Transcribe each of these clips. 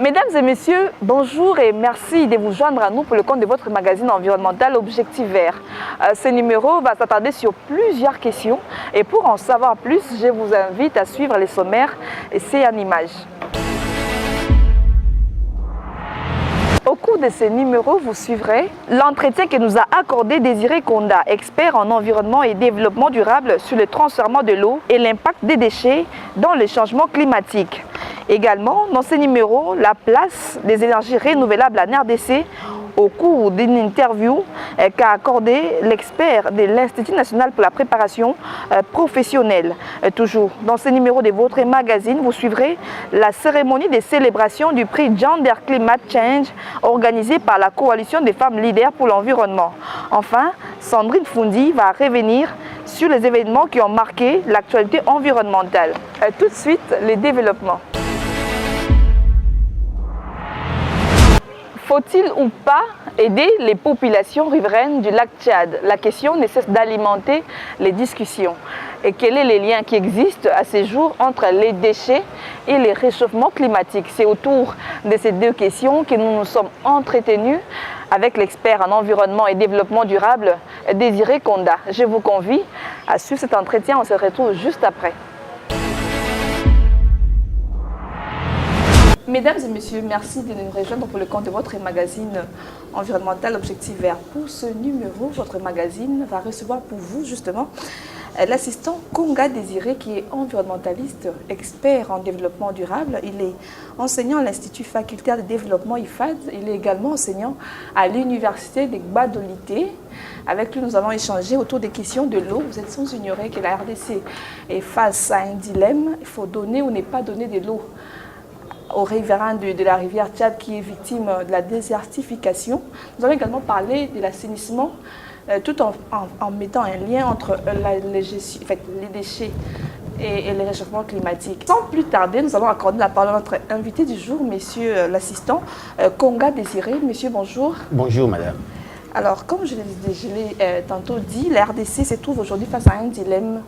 Mesdames et messieurs, bonjour et merci de vous joindre à nous pour le compte de votre magazine environnemental Objectif Vert. Ce numéro va s'attarder sur plusieurs questions et pour en savoir plus, je vous invite à suivre les sommaires et c'est en images. Au cours de ce numéro, vous suivrez l'entretien que nous a accordé Désiré Konda, expert en environnement et développement durable sur le transfèrement de l'eau et l'impact des déchets dans le changement climatique. Également, dans ce numéro, la place des énergies renouvelables en RDC au cours d'une interview qu'a accordé l'expert de l'Institut national pour la préparation professionnelle. Toujours dans ce numéro de votre magazine, vous suivrez la cérémonie de célébration du prix Gender Climate Change organisée par la Coalition des femmes leaders pour l'environnement. Enfin, Sandrine Fundi va revenir sur les événements qui ont marqué l'actualité environnementale. Tout de suite, les développements. Faut-il ou pas aider les populations riveraines du lac Tchad? La question ne cesse d'alimenter les discussions. Et quel est le lien qui existe à ces jours entre les déchets et le réchauffement climatique? C'est autour de ces deux questions que nous nous sommes entretenus avec l'expert en environnement et développement durable, Désiré Konda. Je vous convie à suivre cet entretien, on se retrouve juste après. Mesdames et messieurs, merci de nous rejoindre pour le compte de votre magazine environnemental Objectif Vert. Pour ce numéro, votre magazine va recevoir pour vous justement l'assistant Konga Désiré qui est environnementaliste, expert en développement durable. Il est enseignant à l'Institut facultaire de développement IFAD. Il est également enseignant à l'université de Gbadolité. Avec lui, nous allons échanger autour des questions de l'eau. Vous êtes sans ignorer que la RDC est face à un dilemme. Il faut donner ou ne pas donner de l'eau aux riverains de la rivière Tchad qui est victime de la désertification. Nous allons également parler de l'assainissement tout en mettant un lien entre les déchets et le réchauffement climatique. Sans plus tarder, nous allons accorder la parole à notre invité du jour, monsieur l'assistant Konga Désiré. Monsieur, bonjour. Bonjour, madame. Alors, comme je l'ai tantôt dit, la RDC se trouve aujourd'hui face à un dilemme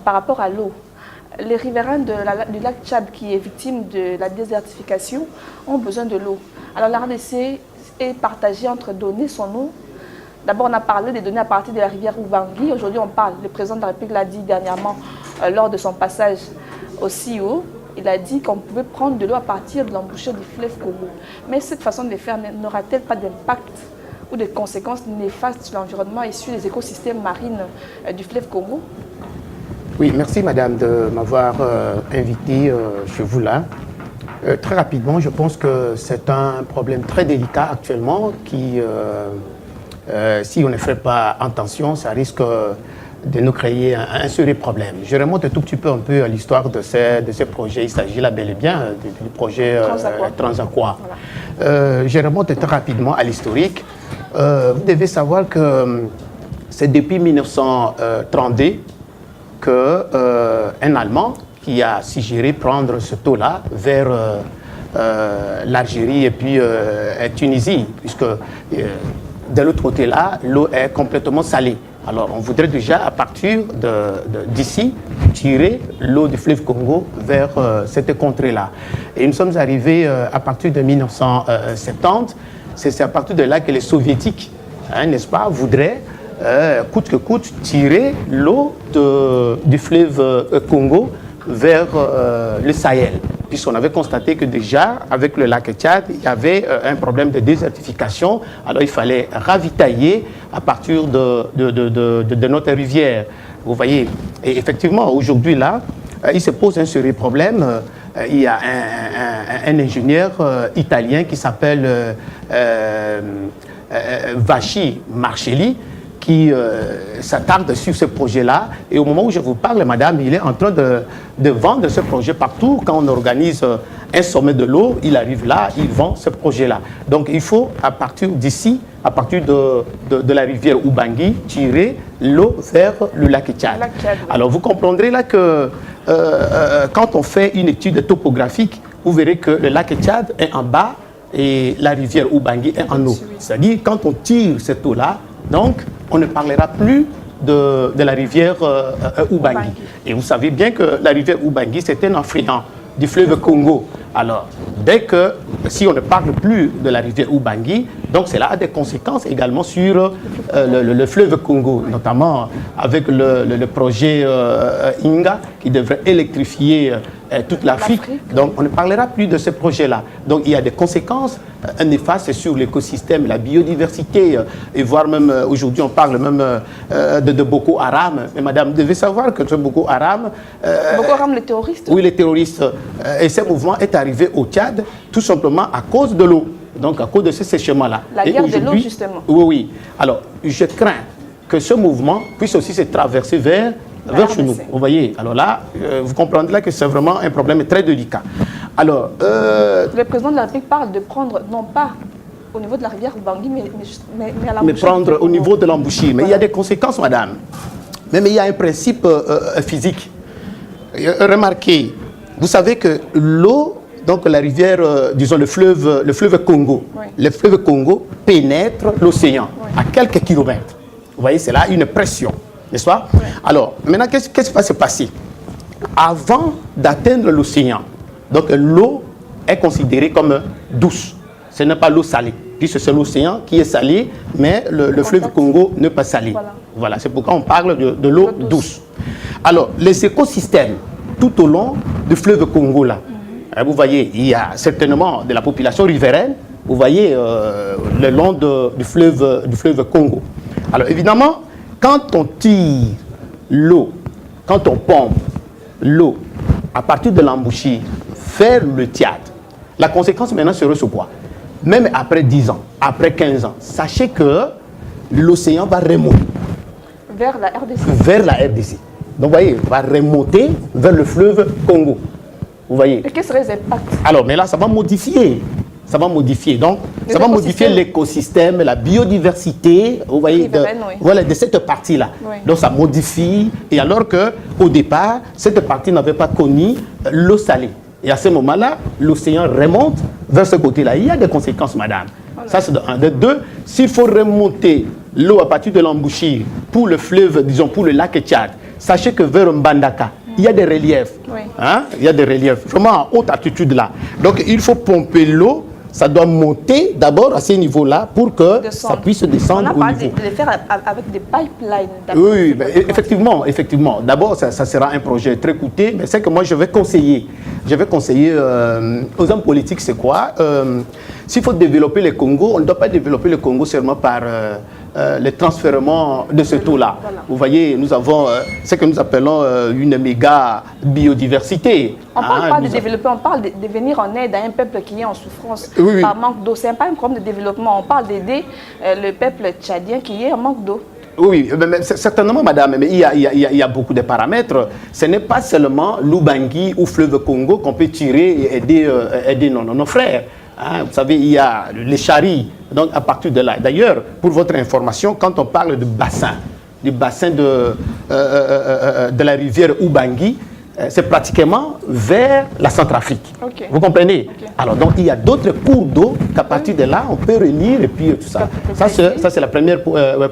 par rapport à l'eau. Les riverains du lac Tchad qui est victime de la désertification ont besoin de l'eau. Alors la RDC est partagée entre donner son eau. D'abord on a parlé des données à partir de la rivière Ubangui. Aujourd'hui on parle, le président de la République l'a dit dernièrement lors de son passage au CIO. Il a dit qu'on pouvait prendre de l'eau à partir de l'embouchure du fleuve Congo. Mais cette façon de faire n'aura-t-elle pas d'impact ou de conséquences néfastes sur l'environnement et sur les écosystèmes marins du fleuve Congo? Oui, merci madame de m'avoir invité chez vous là. Très rapidement, je pense que c'est un problème très délicat actuellement qui, si on ne fait pas attention, ça risque de nous créer un sérieux problème. Je remonte un tout petit peu à l'histoire de ces projets. Il s'agit là bel et bien du projet Transaqua. Voilà. Je remonte très rapidement à l'historique. Vous devez savoir que c'est depuis 1932 qu'un Allemand qui a suggéré prendre ce taux-là vers l'Algérie et puis la Tunisie, puisque de l'autre côté-là, l'eau est complètement salée. Alors on voudrait déjà, à partir d'ici, tirer l'eau du fleuve Congo vers cette contrée-là. Et nous sommes arrivés à partir de 1970, c'est à partir de là que les soviétiques, n'est-ce pas, voudraient coûte que coûte, tirer l'eau du fleuve Congo vers le Sahel. Puisqu'on avait constaté que déjà, avec le lac Tchad, il y avait un problème de désertification. Alors il fallait ravitailler à partir de notre rivière. Vous voyez, et effectivement, aujourd'hui là, il se pose un sérieux problème. Il y a un ingénieur italien qui s'appelle Vachi Marcelli, qui s'attarde sur ce projet-là. Et au moment où je vous parle, madame, il est en train de vendre ce projet partout. Quand on organise un sommet de l'eau, il arrive là, il vend ce projet-là. Donc il faut, à partir d'ici, à partir de la rivière Ubangui, tirer l'eau vers le lac Tchad. Alors vous comprendrez là que quand on fait une étude topographique, vous verrez que le lac Tchad est en bas et la rivière Ubangui est en haut. C'est-à-dire quand on tire cette eau-là, donc, on ne parlera plus de la rivière Ubangui. Et vous savez bien que la rivière Ubangui, c'est un affluent du fleuve Congo. Alors, dès que, si on ne parle plus de la rivière Ubangui, donc cela a des conséquences également sur le fleuve Congo, notamment avec le projet Inga qui devrait électrifier toute l'Afrique. Donc on ne parlera plus de ce projet-là. Donc il y a des conséquences néfastes sur l'écosystème, la biodiversité, et voire même aujourd'hui on parle même de Boko Haram. Mais madame, vous devez savoir que ce Boko Haram... Boko Haram, les terroristes? Oui, les terroristes. Et ce mouvement est arrivé au Tchad tout simplement à cause de l'eau. Donc à cause de ce séchement-là. La guerre de l'eau, justement. Oui, oui. Alors, je crains que ce mouvement puisse aussi se traverser vers chez nous. Vous voyez, alors là, vous comprendrez que c'est vraiment un problème très délicat. Alors, le président de la République parle de prendre, non pas au niveau de la rivière Ubangui, mais à l'embouchure. Mais prendre au niveau de l'embouchure. Mais il y a des conséquences, madame. Mais il y a un principe physique. Remarquez, vous savez que l'eau, donc la rivière, disons le fleuve Congo, oui. Le fleuve Congo pénètre l'océan à quelques kilomètres. Vous voyez, c'est là une pression, n'est-ce pas? Oui. Alors, maintenant, qu'est-ce qui va se passer? Avant d'atteindre l'océan, donc l'eau est considérée comme douce. Ce n'est pas l'eau salée, puisque c'est l'océan qui est salé, mais le fleuve Congo n'est pas salé. Voilà, c'est pourquoi on parle de l'eau douce. Alors, les écosystèmes tout au long du fleuve Congo, là, vous voyez, il y a certainement de la population riveraine, vous voyez, le long du fleuve Congo. Alors évidemment, quand on tire l'eau, quand on pompe l'eau à partir de l'embouchure vers le Tchad, la conséquence maintenant serait ce quoi? Même après 10 ans, après 15 ans, sachez que l'océan va remonter. Vers la RDC. Vers la RDC. Donc vous voyez, va remonter vers le fleuve Congo. Vous voyez. Et quels seraient les impacts? Alors, mais là, ça va modifier. Ça va modifier. Donc, ça va modifier l'écosystème, la biodiversité, vous voyez, voilà, de cette partie-là. Oui. Donc, ça modifie. Et alors qu'au départ, cette partie n'avait pas connu l'eau salée. Et à ce moment-là, l'océan remonte vers ce côté-là. Il y a des conséquences, madame. Voilà. Ça, c'est de un. De deux, s'il faut remonter l'eau à partir de l'embouchure pour le fleuve, disons, pour le lac Tchad, sachez que vers Mbandaka, il y a des reliefs. Oui. Hein? Il y a des reliefs, vraiment à haute altitude là. Donc il faut pomper l'eau, ça doit monter d'abord à ces niveaux-là pour que ça puisse descendre au niveau. On a parlé de les faire avec des pipelines. Oui, effectivement. D'abord, ça sera un projet très coûteux, mais c'est que moi je vais conseiller aux hommes politiques, c'est quoi? S'il faut développer le Congo, on ne doit pas développer le Congo seulement par le transfèrement de ce taux-là. Voilà. Vous voyez, nous avons ce que nous appelons une méga biodiversité. On ne parle pas de développer, on parle de venir en aide à un peuple qui est en souffrance par manque d'eau. Ce n'est pas un problème de développement, on parle d'aider le peuple tchadien qui est en manque d'eau. Oui, mais certainement, madame, mais il y a beaucoup de paramètres. Ce n'est pas seulement l'Ubangui ou fleuve Congo qu'on peut tirer et aider nos frères. Hein, vous savez, il y a les charries, donc à partir de là. D'ailleurs, pour votre information, quand on parle du bassin de la rivière Ubangui, c'est pratiquement vers la Centrafrique. Okay. Vous comprenez? Okay. Alors, donc, il y a d'autres cours d'eau qu'à partir de là, on peut relire et puis tout ça. Ça, c'est la première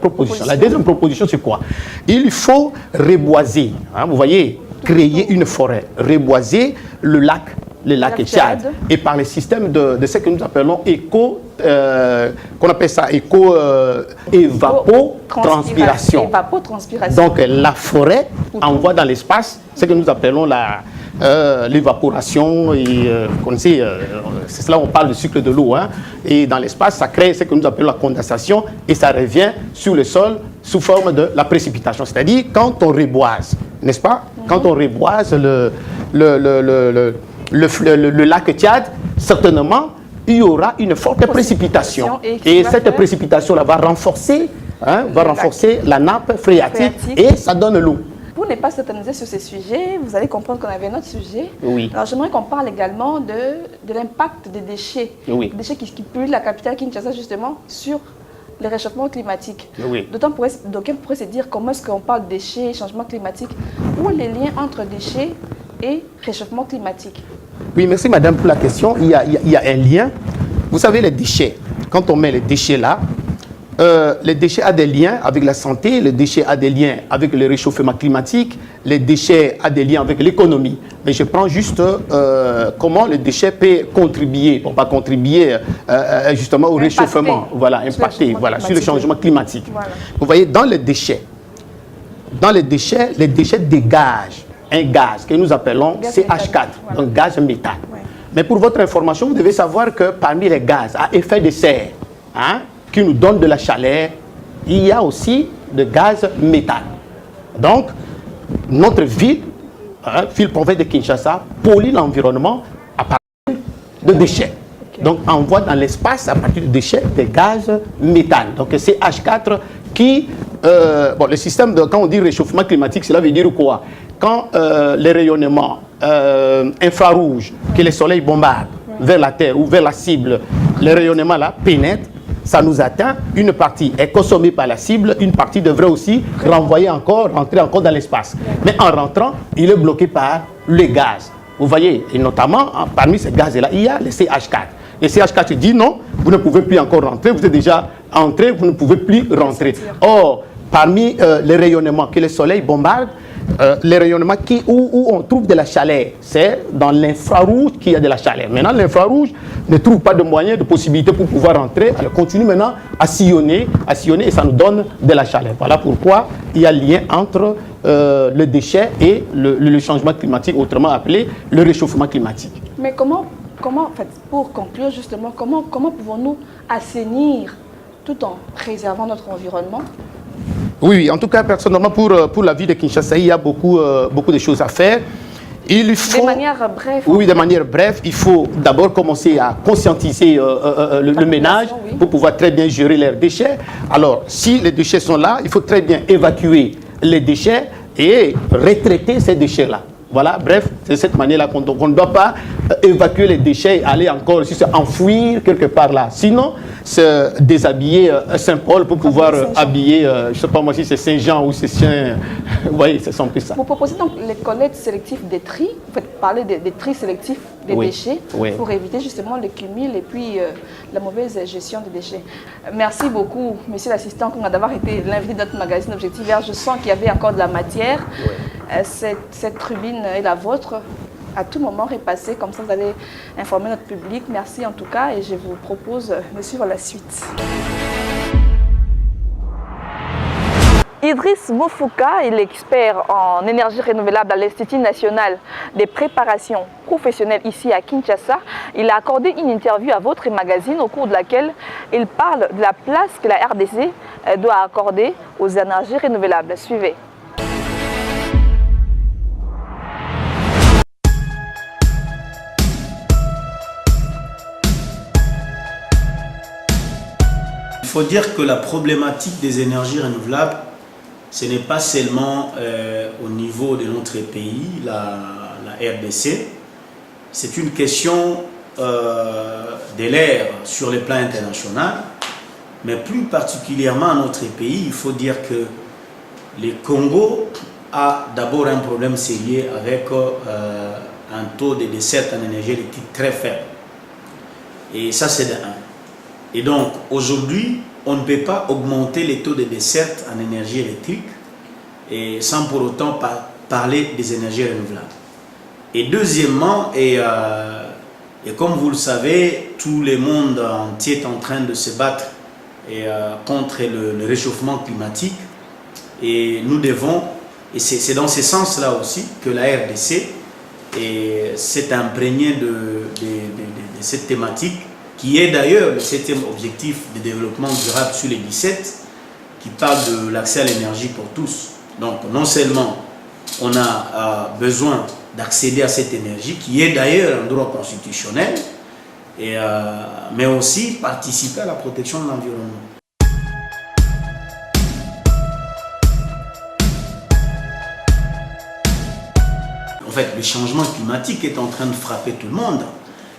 proposition. La deuxième proposition, c'est quoi? Il faut reboiser, hein, vous voyez, créer une forêt, reboiser le lac Tchad, et par les systèmes de ce que nous appelons qu'on appelle ça évapotranspiration. Donc la forêt envoie dans l'espace ce que nous appelons l'évaporation, et vous connaissez, c'est cela on parle du cycle de l'eau, hein, et dans l'espace ça crée ce que nous appelons la condensation et ça revient sur le sol sous forme de la précipitation, c'est-à-dire quand on reboise, n'est-ce pas? Quand on reboise le lac Tchad, certainement, il y aura une forte précipitation. Et cette précipitation-là va renforcer la nappe phréatique et ça donne l'eau. Pour ne pas s'éterniser sur ces sujets, vous allez comprendre qu'on avait un autre sujet. Oui. Alors j'aimerais qu'on parle également de l'impact des déchets. Oui. Des déchets qui polluent la capitale Kinshasa justement sur le réchauffement climatique. Oui. D'aucuns pourraient se dire comment est-ce qu'on parle de déchets, changement climatique. Où est le lien entre déchets et réchauffement climatique? Oui, merci madame pour la question. Il y a un lien. Vous savez, les déchets, quand on met les déchets là, les déchets ont des liens avec la santé, les déchets ont des liens avec le réchauffement climatique, les déchets ont des liens avec l'économie. Mais je prends juste comment les déchets peuvent contribuer, bon, pas contribuer justement au réchauffement, voilà, impacter sur le changement climatique. Voilà. Vous voyez, dans les déchets dégagent un gaz que nous appelons CH4, un gaz méthane. Ouais. Mais pour votre information, vous devez savoir que parmi les gaz à effet de serre, qui nous donne de la chaleur, il y a aussi de gaz méthane. Donc, notre ville province de Kinshasa, pollue l'environnement à partir de déchets. Okay. Donc, envoie dans l'espace à partir de déchets des gaz méthane. Donc, c'est H4 qui... le système de... Quand on dit réchauffement climatique, cela veut dire quoi? Quand les rayonnements infrarouges que le soleil bombarde vers la Terre ou vers la cible, les rayonnements là pénètrent, ça nous atteint, une partie est consommée par la cible, une partie devrait aussi rentrer encore dans l'espace. Mais en rentrant, il est bloqué par le gaz. Vous voyez, et notamment, parmi ces gaz-là, il y a le CH4. Et CH4 dit non, vous ne pouvez plus encore rentrer, vous êtes déjà entré, vous ne pouvez plus rentrer. Or, parmi les rayonnements que le soleil bombarde, les rayonnements où on trouve de la chaleur, c'est dans l'infrarouge qu'il y a de la chaleur. Maintenant, l'infrarouge ne trouve pas de moyens, de possibilités pour pouvoir rentrer. Elle continue maintenant à sillonner et ça nous donne de la chaleur. Voilà pourquoi il y a lien entre le déchet et le changement climatique, autrement appelé le réchauffement climatique. Mais comment en fait, pour conclure justement, comment pouvons-nous assainir tout en préservant notre environnement? Oui, en tout cas, personnellement, pour la ville de Kinshasa, il y a beaucoup de choses à faire. Il faut, de manière brève. Oui, de manière brève, il faut d'abord commencer à conscientiser le ménage pour pouvoir très bien gérer leurs déchets. Alors, si les déchets sont là, il faut très bien évacuer les déchets et retraiter ces déchets-là. Voilà, bref, c'est cette manière-là qu'on ne doit pas évacuer les déchets et aller encore enfouir quelque part là. Sinon, se déshabiller Saint-Paul pour pouvoir habiller, je ne sais pas moi si c'est Saint-Jean ou c'est Saint... Vous voyez, c'est sans plus ça. Vous proposez donc les collectes sélectives des tri, vous faites parler des tri sélectifs des déchets pour éviter justement le cumul et puis la mauvaise gestion des déchets. Merci beaucoup, monsieur l'assistant, d'avoir été l'invité de notre magazine Objectif Vert. Je sens qu'il y avait encore de la matière. Cette tribune est la vôtre. À tout moment repasser, comme ça vous allez informer notre public. Merci en tout cas et je vous propose de suivre la suite. Idriss Moufouka est l'expert en énergie renouvelable à l'Institut national des préparations professionnelles ici à Kinshasa. Il a accordé une interview à votre magazine au cours de laquelle il parle de la place que la RDC doit accorder aux énergies renouvelables. Suivez. Il faut dire que la problématique des énergies renouvelables, ce n'est pas seulement au niveau de notre pays, la RDC, c'est une question de l'ère sur le plan international, mais plus particulièrement à notre pays, il faut dire que le Congo a d'abord un problème sérieux avec un taux de desserte en énergie électrique très faible. Et ça, c'est de 1. Et donc, aujourd'hui, on ne peut pas augmenter les taux de desserte en énergie électrique et sans pour autant parler des énergies renouvelables. Et deuxièmement, et comme vous le savez, tout le monde entier est en train de se battre contre le réchauffement climatique. Et nous devons, et c'est dans ce sens-là aussi que la RDC s'est imprégnée de cette thématique, qui est d'ailleurs le 7e objectif de développement durable sur les 17, qui parle de l'accès à l'énergie pour tous. Donc non seulement on a besoin d'accéder à cette énergie, qui est d'ailleurs un droit constitutionnel, mais aussi participer à la protection de l'environnement. En fait, le changement climatique est en train de frapper tout le monde.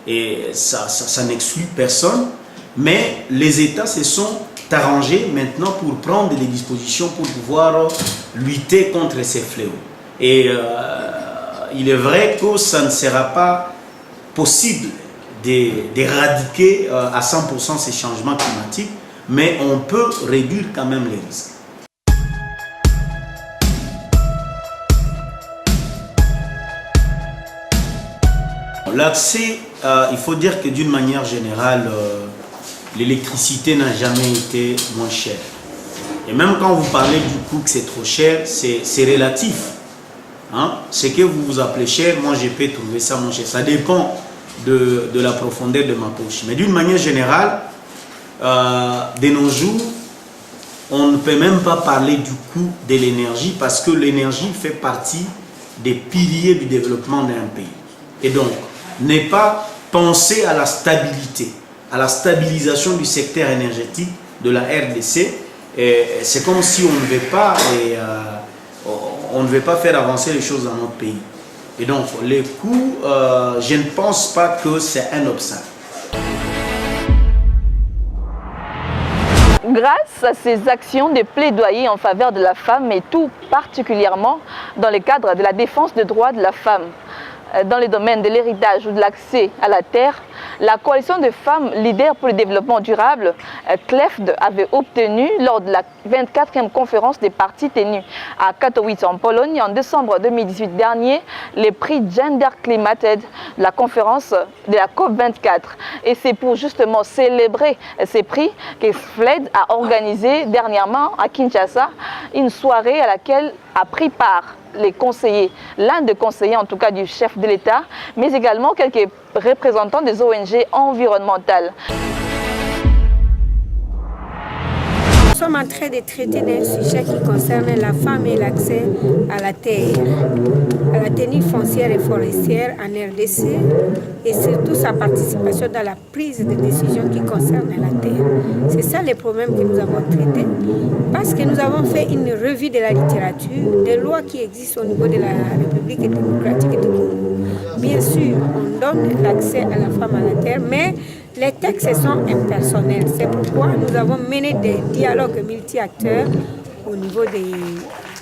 Et ça n'exclut personne, mais les États se sont arrangés maintenant pour prendre des dispositions pour pouvoir lutter contre ces fléaux. Et il est vrai que ça ne sera pas possible d'éradiquer à 100% ces changements climatiques, mais on peut réduire quand même les risques. L'accès, il faut dire que d'une manière générale, l'électricité n'a jamais été moins chère. Et même quand vous parlez du coût que c'est trop cher, c'est relatif. Hein? Ce que vous vous appelez cher, moi je peux trouver ça moins cher. Ça dépend de la profondeur de ma poche. Mais d'une manière générale, de nos jours, on ne peut même pas parler du coût de l'énergie parce que l'énergie fait partie des piliers du développement d'un pays. Et donc, n'est pas penser à la stabilité, à la stabilisation du secteur énergétique de la RDC. C'est comme si on ne veut pas faire avancer les choses dans notre pays. Et donc, les coûts, je ne pense pas que c'est un obstacle. Grâce à ces actions de plaidoyer en faveur de la femme et tout particulièrement dans le cadre de la défense des droits de la femme, dans les domaines de l'héritage ou de l'accès à la terre, la coalition de femmes leaders pour le développement durable, CLEFD, avait obtenu lors de la 24e conférence des partis tenue à Katowice en Pologne en décembre 2018 dernier, les prix Gender Climated de la conférence de la COP24. Et c'est pour justement célébrer ces prix que FLED a organisé dernièrement à Kinshasa une soirée à laquelle a pris part les conseillers, l'un des conseillers en tout cas du chef de l'État, mais également quelques représentants des ONG environnementales. Nous sommes en train de traiter d'un sujet qui concerne la femme et l'accès à la terre, à la tenue foncière et forestière en RDC et surtout sa participation dans la prise de décision qui concerne la terre. C'est ça les problèmes que nous avons traités parce que nous avons fait une revue de la littérature, des lois qui existent au niveau de la République démocratique du Congo. Bien sûr, on donne l'accès à la femme à la terre, mais les textes sont impersonnels. C'est pourquoi nous avons mené des dialogues multi-acteurs au niveau de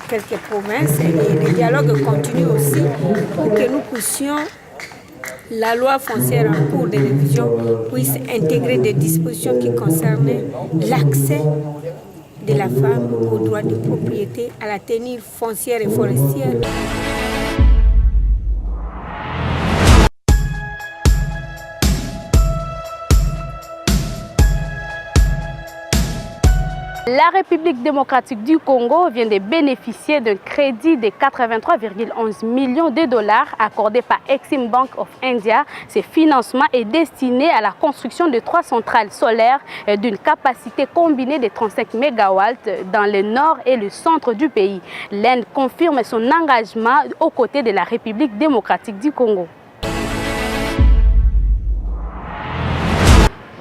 quelques provinces et les dialogues continuent aussi pour que nous puissions, la loi foncière en cours de révision puisse intégrer des dispositions qui concernent l'accès de la femme aux droits de propriété, à la tenue foncière et forestière. La République démocratique du Congo vient de bénéficier d'un crédit de 83,11 millions de dollars accordé par Exim Bank of India. Ce financement est destiné à la construction de 3 centrales solaires d'une capacité combinée de 35 MW dans le nord et le centre du pays. L'Inde confirme son engagement aux côtés de la République démocratique du Congo.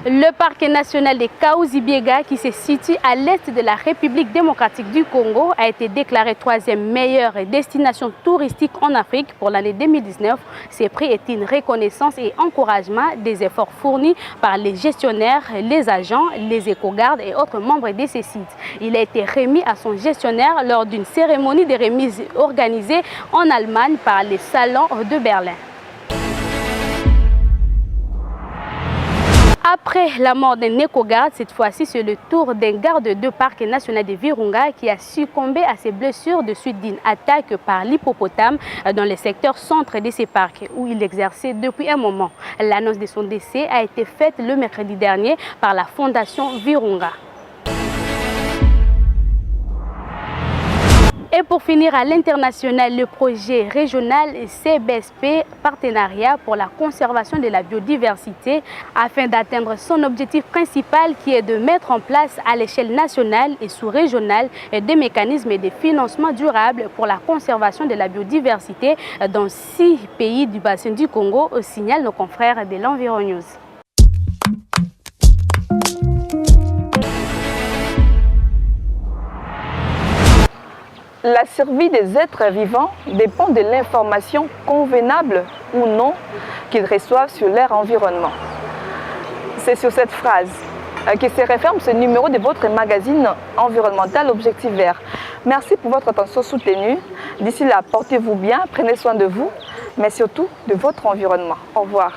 Le parc national de Kahuzi-Biega, qui se situe à l'est de la République démocratique du Congo, a été déclaré 3e meilleure destination touristique en Afrique pour l'année 2019. Ce prix est une reconnaissance et encouragement des efforts fournis par les gestionnaires, les agents, les éco-gardes et autres membres de ces sites. Il a été remis à son gestionnaire lors d'une cérémonie de remise organisée en Allemagne par les salons de Berlin. Après la mort d'un éco-garde, cette fois-ci c'est le tour d'un garde de parc national de Virunga qui a succombé à ses blessures de suite d'une attaque par l'hippopotame dans le secteur centre de ces parcs où il exerçait depuis un moment. L'annonce de son décès a été faite le mercredi dernier par la fondation Virunga. Et pour finir, à l'international, le projet régional CBSP, Partenariat pour la conservation de la biodiversité, afin d'atteindre son objectif principal qui est de mettre en place à l'échelle nationale et sous-régionale des mécanismes de financement durable pour la conservation de la biodiversité dans 6 pays du bassin du Congo, signalent nos confrères de l'Environ-News. La survie des êtres vivants dépend de l'information convenable ou non qu'ils reçoivent sur leur environnement. C'est sur cette phrase que se referme ce numéro de votre magazine environnemental Objectif Vert. Merci pour votre attention soutenue. D'ici là, portez-vous bien, prenez soin de vous, mais surtout de votre environnement. Au revoir.